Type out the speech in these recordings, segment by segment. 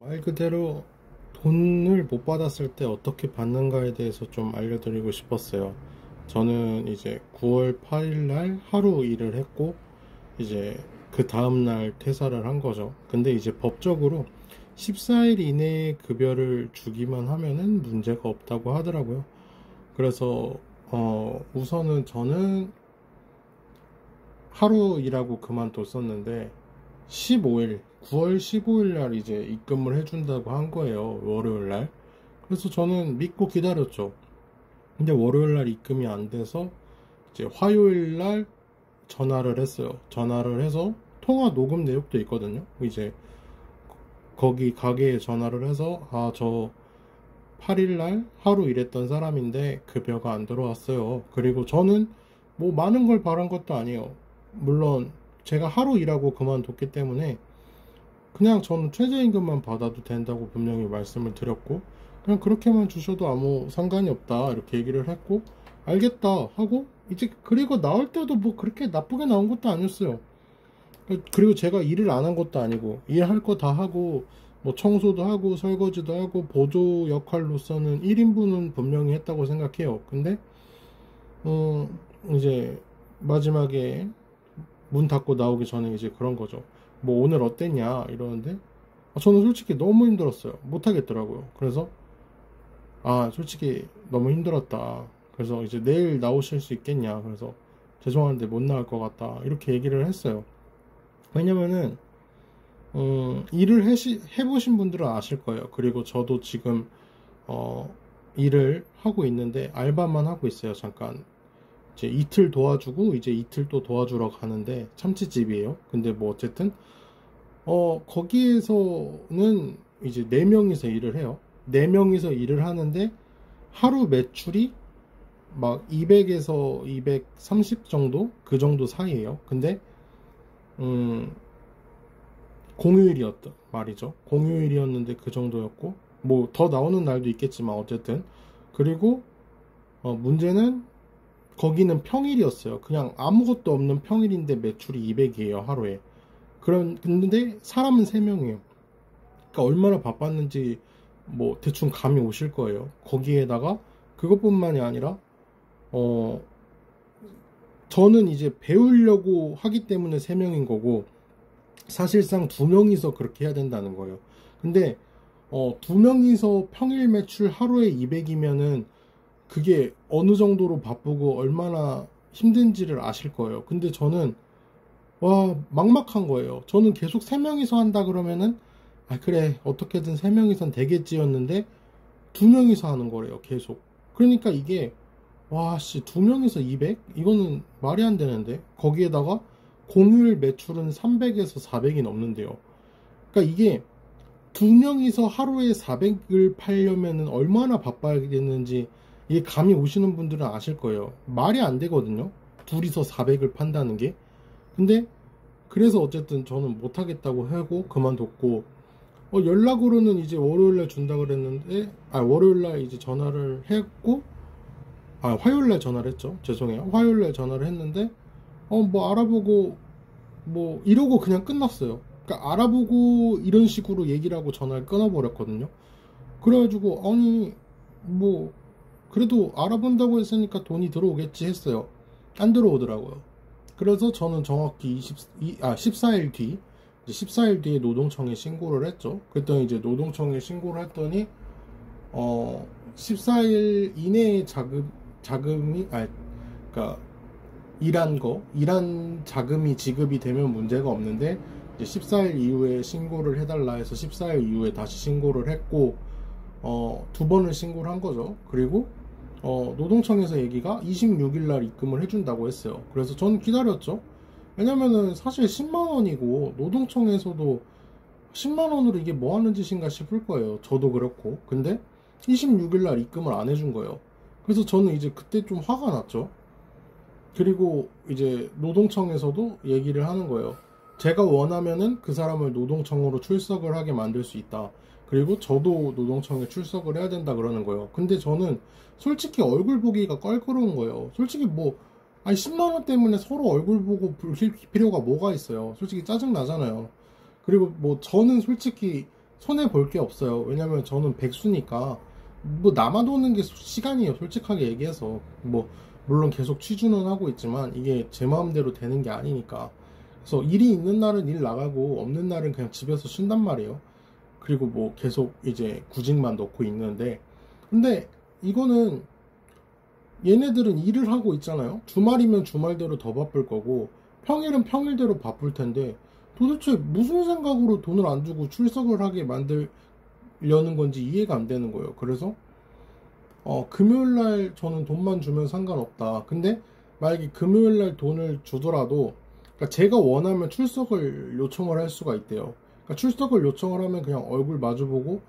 말 그대로 돈을 못 받았을 때 어떻게 받는가에 대해서 좀 알려드리고 싶었어요. 저는 이제 9월 8일 날 하루 일을 했고, 이제 그 다음날 퇴사를 한 거죠. 근데 이제 법적으로 14일 이내에 급여를 주기만 하면은 문제가 없다고 하더라고요. 그래서, 우선은 저는 하루 일하고 그만뒀었는데, 15일, 9월 15일 날 이제 입금을 해준다고 한 거예요. 월요일 날. 그래서 저는 믿고 기다렸죠. 근데 월요일 날 입금이 안 돼서 이제 화요일 날 전화를 했어요. 전화를 해서 통화 녹음 내역도 있거든요. 이제 거기 가게에 전화를 해서 저 8일 날 하루 일했던 사람인데 급여가 안 들어왔어요. 그리고 저는 뭐 많은 걸 바란 것도 아니에요. 물론 제가 하루 일하고 그만뒀기 때문에 그냥 저는 최저임금만 받아도 된다고 분명히 말씀을 드렸고, 그냥 그렇게만 주셔도 아무 상관이 없다 이렇게 얘기를 했고, 알겠다 하고 이제 그리고 나올 때도 뭐 그렇게 나쁘게 나온 것도 아니었어요. 그리고 제가 일을 안 한 것도 아니고 일할 거 다 하고 뭐 청소도 하고 설거지도 하고 보조 역할로서는 1인분은 분명히 했다고 생각해요. 근데 이제 마지막에 문 닫고 나오기 전에 이제 그런 거죠. 뭐 오늘 어땠냐 이러는데, 저는 솔직히 너무 힘들었어요. 못 하겠더라고요. 그래서 솔직히 너무 힘들었다. 그래서 이제 내일 나오실 수 있겠냐. 그래서 죄송한데 못 나올 것 같다. 이렇게 얘기를 했어요. 왜냐면은 일을 해보신 분들은 아실 거예요. 그리고 저도 지금 일을 하고 있는데 알바만 하고 있어요. 잠깐 이제 이틀 도와주고 이제 이틀 또 도와주러 가는데 참치집이에요. 근데 뭐 어쨌든 거기에서는 이제 4명이서 일을 해요. 4명이서 일을 하는데 하루 매출이 막 200에서 230 정도? 그 정도 사이에요. 근데 공휴일이었다 말이죠. 공휴일이었는데 그 정도였고, 뭐 더 나오는 날도 있겠지만 어쨌든. 그리고 문제는 거기는 평일이었어요. 그냥 아무것도 없는 평일인데 매출이 200이에요, 하루에. 근데 사람은 3명이에요. 그러니까 얼마나 바빴는지 뭐 대충 감이 오실 거예요. 거기에다가 그것뿐만이 아니라 어 저는 이제 배우려고 하기 때문에 3명인 거고, 사실상 2명이서 그렇게 해야 된다는 거예요. 근데 2명이서 평일 매출 하루에 200이면은 그게 어느 정도로 바쁘고 얼마나 힘든지를 아실 거예요. 근데 저는 와, 막막한 거예요. 저는 계속 3명이서 한다 그러면은 그래, 어떻게든 3명이선 되겠지였는데 2명이서 하는 거래요, 계속. 그러니까 이게 와, 씨, 2명이서 200? 이거는 말이 안 되는데. 거기에다가 공휴일 매출은 300에서 400이 넘는데요. 그러니까 이게 2명이서 하루에 400을 팔려면은 얼마나 바빠야겠는지 이게 감이 오시는 분들은 아실 거예요. 말이 안 되거든요. 둘이서 400을 판다는 게. 근데 그래서 어쨌든 저는 못하겠다고 하고 그만뒀고, 연락으로는 이제 월요일날 준다 그랬는데, 월요일날 이제 전화를 했고, 화요일날 전화를 했죠. 죄송해요. 화요일날 전화를 했는데, 뭐 알아보고, 뭐 이러고 그냥 끝났어요. 그러니까 알아보고 이런 식으로 얘기를 하고 전화를 끊어버렸거든요. 그래가지고, 아니, 뭐, 그래도 알아본다고 했으니까 돈이 들어오겠지 했어요. 안 들어오더라고요. 그래서 저는 정확히 14일 뒤, 이제 14일 뒤에 노동청에 신고를 했죠. 그랬더니 이제 노동청에 신고를 했더니, 14일 이내에 자금이, 그러니까 일한 자금이 지급이 되면 문제가 없는데, 이제 14일 이후에 신고를 해달라 해서 14일 이후에 다시 신고를 했고, 2번을 신고를 한 거죠. 그리고 노동청에서 얘기가 26일 날 입금을 해준다고 했어요. 그래서 저는 기다렸죠. 왜냐면은 사실 10만원이고 노동청에서도 10만원으로 이게 뭐 하는 짓인가 싶을 거예요. 저도 그렇고. 근데 26일 날 입금을 안 해준 거예요. 그래서 저는 이제 그때 좀 화가 났죠. 그리고 이제 노동청에서도 얘기를 하는 거예요. 제가 원하면은 그 사람을 노동청으로 출석을 하게 만들 수 있다. 그리고 저도 노동청에 출석을 해야 된다 그러는 거예요. 근데 저는 솔직히 얼굴 보기가 껄끄러운 거예요. 솔직히 뭐, 10만 원 때문에 서로 얼굴 보고 불릴 필요가 뭐가 있어요. 솔직히 짜증 나잖아요. 그리고 뭐 저는 솔직히 손해 볼 게 없어요. 왜냐면 저는 백수니까 뭐 남아도는 게 시간이에요. 솔직하게 얘기해서 뭐 물론 계속 취준은 하고 있지만 이게 제 마음대로 되는 게 아니니까. 그래서 일이 있는 날은 일 나가고 없는 날은 그냥 집에서 쉰단 말이에요. 그리고 뭐 계속 이제 구직만 넣고 있는데, 근데 이거는 얘네들은 일을 하고 있잖아요. 주말이면 주말대로 더 바쁠 거고 평일은 평일대로 바쁠 텐데 도대체 무슨 생각으로 돈을 안 주고 출석을 하게 만들려는 건지 이해가 안 되는 거예요. 그래서 금요일날 저는 돈만 주면 상관없다. 근데 만약에 금요일날 돈을 주더라도, 그러니까 제가 원하면 출석을 요청을 할 수가 있대요. 그러니까 출석을 요청을 하면 그냥 얼굴 마주보고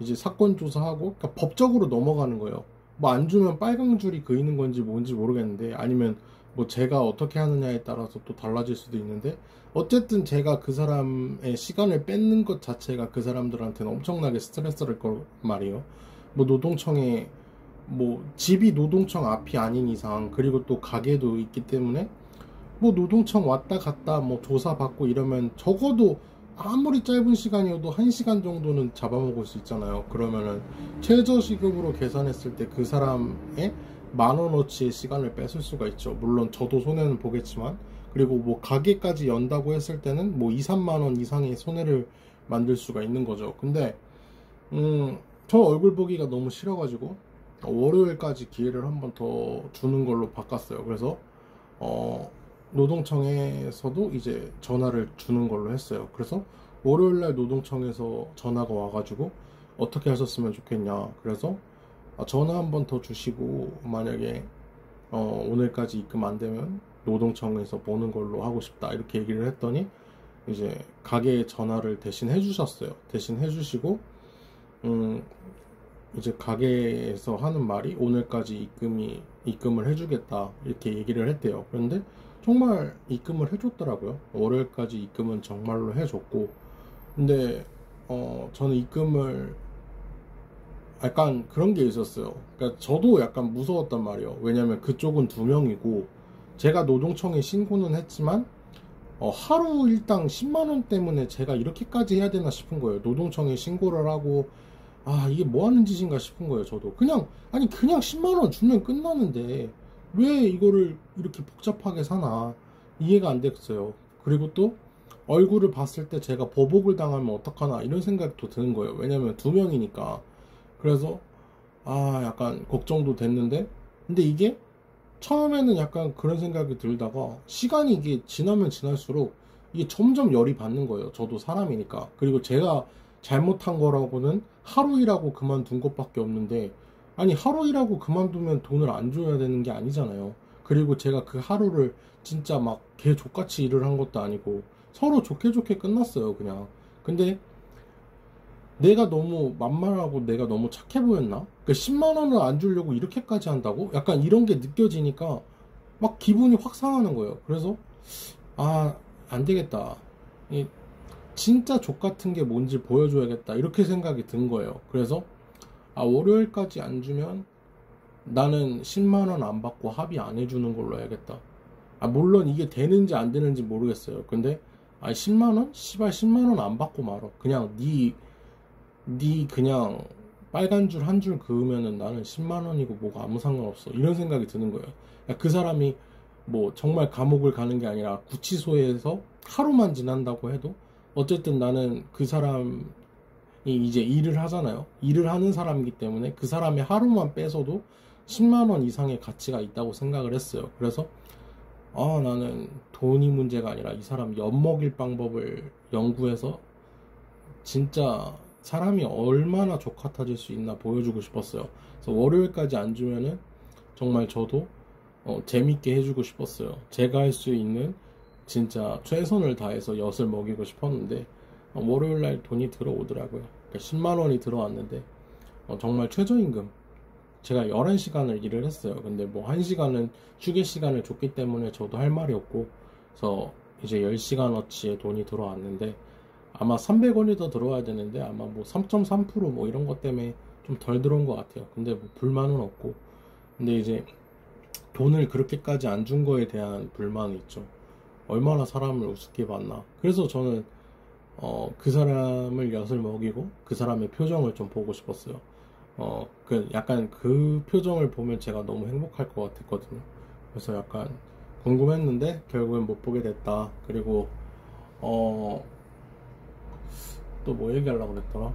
이제 사건 조사하고, 그러니까 법적으로 넘어가는 거예요. 뭐 안 주면 빨강 줄이 그이는 건지 뭔지 모르겠는데, 아니면 뭐 제가 어떻게 하느냐에 따라서 또 달라질 수도 있는데, 어쨌든 제가 그 사람의 시간을 뺏는 것 자체가 그 사람들한테는 엄청나게 스트레스를 걸 말이에요. 뭐 노동청에 뭐 집이 노동청 앞이 아닌 이상, 그리고 또 가게도 있기 때문에 뭐 노동청 왔다 갔다 뭐 조사받고 이러면 적어도 아무리 짧은 시간이어도 1시간 정도는 잡아먹을 수 있잖아요. 그러면은 최저시급으로 계산했을 때 그 사람의 10,000원어치의 시간을 뺏을 수가 있죠. 물론 저도 손해는 보겠지만, 그리고 뭐 가게까지 연다고 했을 때는 뭐 2, 3만원 이상의 손해를 만들 수가 있는 거죠. 근데 저 얼굴 보기가 너무 싫어가지고 월요일까지 기회를 한번 더 주는 걸로 바꿨어요. 그래서 노동청에서도 이제 전화를 주는 걸로 했어요. 그래서 월요일날 노동청에서 전화가 와가지고 어떻게 하셨으면 좋겠냐. 그래서 전화 한번 더 주시고 만약에 오늘까지 입금 안 되면 노동청에서 보는 걸로 하고 싶다 이렇게 얘기를 했더니 이제 가게에 전화를 대신 해주셨어요. 대신 해주시고 이제 가게에서 하는 말이 오늘까지 입금을 해주겠다 이렇게 얘기를 했대요. 그런데 정말 입금을 해줬더라고요. 월요일까지 입금은 정말로 해줬고, 근데 저는 입금을 약간 그런 게 있었어요. 그러니까 저도 약간 무서웠단 말이에요. 왜냐면 그쪽은 2명이고 제가 노동청에 신고는 했지만 하루 일당 10만원 때문에 제가 이렇게까지 해야 되나 싶은 거예요. 노동청에 신고를 하고 이게 뭐 하는 짓인가 싶은 거예요. 저도 그냥 10만원 주면 끝나는데 왜 이거를 이렇게 복잡하게 사나 이해가 안 됐어요. 그리고 또 얼굴을 봤을 때 제가 보복을 당하면 어떡하나 이런 생각도 드는 거예요. 왜냐면 2명이니까. 그래서 약간 걱정도 됐는데, 근데 이게 처음에는 약간 그런 생각이 들다가 시간이 이게 지나면 지날수록 이게 점점 열이 받는 거예요. 저도 사람이니까. 그리고 제가 잘못한 거라고는 하루 일하고 그만둔 것밖에 없는데, 아니 하루 일하고 그만두면 돈을 안 줘야 되는 게 아니잖아요. 그리고 제가 그 하루를 진짜 막 개 족같이 일을 한 것도 아니고 서로 좋게 좋게 끝났어요 그냥. 근데 내가 너무 만만하고 내가 너무 착해 보였나? 그러니까 10만원을 안 주려고 이렇게까지 한다고? 약간 이런 게 느껴지니까 막 기분이 확 상하는 거예요. 그래서 안 되겠다. 진짜 족같은 게 뭔지 보여줘야겠다 이렇게 생각이 든 거예요. 그래서 월요일까지 안 주면 나는 10만원 안 받고 합의 안 해주는 걸로 해야겠다. 물론 이게 되는지 안 되는지 모르겠어요. 근데 10만원? 씨발 10만원 안 받고 말어. 그냥 니 그냥 빨간 줄 한 줄 그으면은 나는 10만원이고 뭐가 아무 상관없어 이런 생각이 드는 거예요. 그 사람이 뭐 정말 감옥을 가는 게 아니라 구치소에서 하루만 지난다고 해도 어쨌든 나는 그 사람이 이제 일을 하잖아요. 일을 하는 사람이기 때문에 그 사람의 하루만 뺏어도 10만원 이상의 가치가 있다고 생각을 했어요. 그래서 나는 돈이 문제가 아니라 이 사람 엿먹일 방법을 연구해서 진짜 사람이 얼마나 족같아질 수 있나 보여주고 싶었어요. 그래서 월요일까지 안 주면은 정말 저도 재밌게 해주고 싶었어요. 제가 할 수 있는 진짜 최선을 다해서 엿을 먹이고 싶었는데 월요일날 돈이 들어오더라고요. 그러니까 10만원이 들어왔는데 정말 최저임금, 제가 11시간을 일을 했어요. 근데 뭐 1시간은 휴게 시간을 줬기 때문에 저도 할 말이 없고, 그래서 이제 10시간어치의 돈이 들어왔는데 아마 300원이 더 들어와야 되는데 아마 뭐 3.3% 이런 것 때문에 좀 덜 들어온 것 같아요. 근데 뭐 불만은 없고, 근데 이제 돈을 그렇게까지 안 준 거에 대한 불만은 있죠. 얼마나 사람을 우습게 봤나. 그래서 저는 그 사람을 엿을 먹이고 그 사람의 표정을 좀 보고 싶었어요. 약간 그 표정을 보면 제가 너무 행복할 것 같았거든요. 그래서 약간 궁금했는데 결국엔 못 보게 됐다. 그리고 또 뭐 얘기하려고 그랬더라.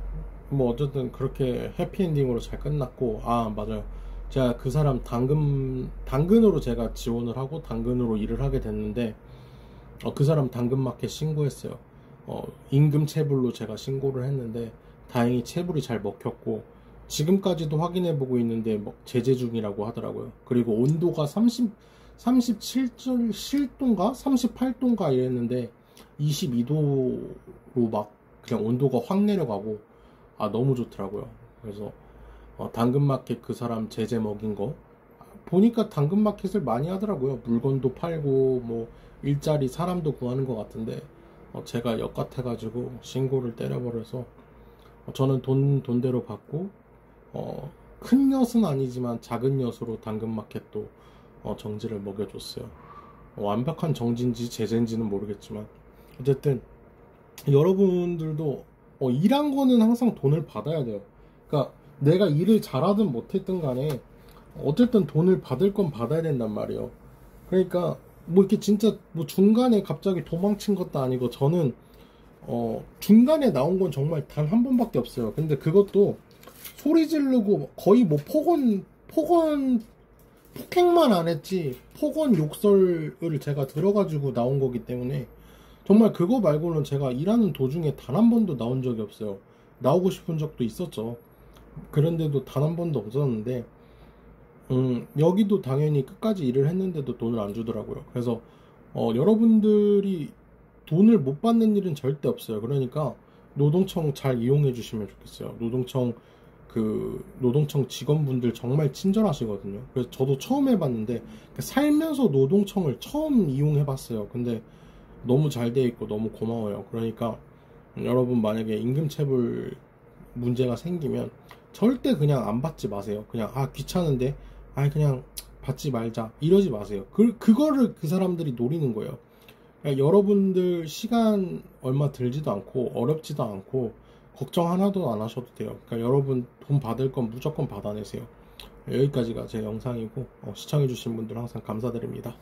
뭐 어쨌든 그렇게 해피엔딩으로 잘 끝났고, 아 맞아요. 제가 그 사람 당근으로 제가 지원을 하고 당근으로 일을 하게 됐는데, 그 사람 당근마켓 신고했어요. 임금 체불로 제가 신고를 했는데 다행히 체불이 잘 먹혔고, 지금까지도 확인해보고 있는데 뭐 제재 중이라고 하더라고요. 그리고 온도가 37.7도인가 38도인가 이랬는데 22도로 막 그냥 온도가 확 내려가고, 아 너무 좋더라고요. 그래서 당근마켓 그 사람 제재 먹인 거 보니까 당근마켓을 많이 하더라고요. 물건도 팔고 뭐 일자리 사람도 구하는 것 같은데, 제가 역 같아가지고 신고를 때려버려서, 저는 돈대로 받고, 큰 엿은 아니지만 작은 엿으로 당근마켓도 정지를 먹여줬어요. 완벽한 정지인지 제재인지는 모르겠지만 어쨌든 여러분들도 일한 거는 항상 돈을 받아야 돼요. 그러니까 내가 일을 잘하든 못했든 간에 어쨌든 돈을 받을 건 받아야 된단 말이에요. 그러니까 뭐 이렇게 진짜 뭐 중간에 갑자기 도망친 것도 아니고, 저는 중간에 나온 건 정말 단 한 번밖에 없어요. 근데 그것도 소리 지르고 거의 뭐 폭행만 안 했지 폭언 욕설을 제가 들어가지고 나온 거기 때문에, 정말 그거 말고는 제가 일하는 도중에 단 한 번도 나온 적이 없어요. 나오고 싶은 적도 있었죠. 그런데도 단 한 번도 없었는데, 여기도 당연히 끝까지 일을 했는데도 돈을 안 주더라고요. 그래서 여러분들이 돈을 못 받는 일은 절대 없어요. 그러니까 노동청 잘 이용해 주시면 좋겠어요. 노동청 직원분들 정말 친절하시거든요. 그래서 저도 처음 해봤는데 살면서 노동청을 처음 이용해 봤어요. 근데 너무 잘 돼 있고 너무 고마워요. 그러니까 여러분 만약에 임금체불 문제가 생기면 절대 그냥 안 받지 마세요. 그냥 귀찮은데 그냥 받지 말자 이러지 마세요. 그거를 그 사람들이 노리는 거예요. 그러니까 여러분들 시간 얼마 들지도 않고 어렵지도 않고 걱정 하나도 안 하셔도 돼요. 그러니까 여러분 돈 받을 건 무조건 받아내세요. 여기까지가 제 영상이고, 시청해주신 분들 항상 감사드립니다.